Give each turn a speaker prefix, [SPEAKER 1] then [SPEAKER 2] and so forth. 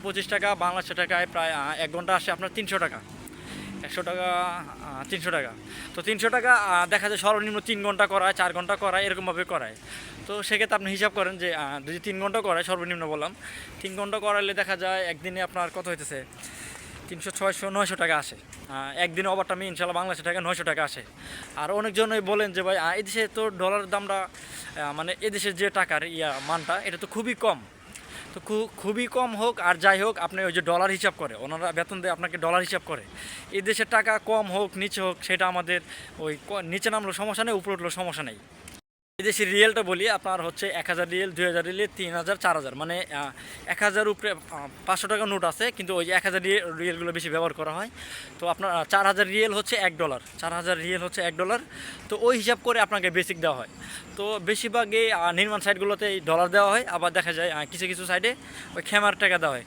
[SPEAKER 1] 25 টাকা বাংলাদেশের টাকায় প্রায় 1 ঘন্টা আসে আপনার 300 টাকা। 100 টাকা 300 টাকা। তো 300 টাকা দেখা যায় সর্বনিম্ন 3 ঘন্টা করায়, 4 ঘন্টা করায়, এরকমভাবে করায়। তো সেক্ষেত্রে আপনি হিসাব করেন যে যদি 3 ঘন্টা করায় সর্বনিম্ন বললাম, 3 ঘন্টা করালে দেখা যায় একদিনে আপনার কত হইতেছে 300, 600, 900 টাকা আসে। একদিনে ওভারটাইমে ইনশাল্লাহ বাংলাদেশের টাকা 900 টাকা আসে। আর অনেকজনই বলেন যে ভাই এদেশে তো ডলারের দামটা মানে এদেশের যে টাকার মানটা এটা তো খুবই কম। তো খুবই কম হোক আর যাই হোক, আপনি ওই যে ডলার হিসাব করে ওনারা বেতন দেয় আপনাকে, ডলার হিসাব করে। এই দেশের টাকা কম হোক নিচে হোক সেটা আমাদের ওই নিচে নামলো সমস্যা নেই, উপরে উঠলো সমস্যা নেই। এদেশের রিয়েলটা বলি আপনার হচ্ছে 1000 রিয়েল, 2000 রিয়েল, 3000, 4000, মানে 1000 উপরে 500 টাকা নোট আছে, কিন্তু ওই যে 1000 রিয়েলগুলো বেশি ব্যবহার করা হয়। তো আপনার 4000 রিয়েল হচ্ছে $1, 4000 রিয়েল হচ্ছে $1। তো ওই হিসাব করে আপনাকে বেসিক দেওয়া হয়। তো বেশিরভাগই নির্মাণ সাইটগুলোতে ডলার দেওয়া হয়, আবার দেখা যায় কিছু কিছু সাইডে ওই খেমার টাকা দেওয়া হয়।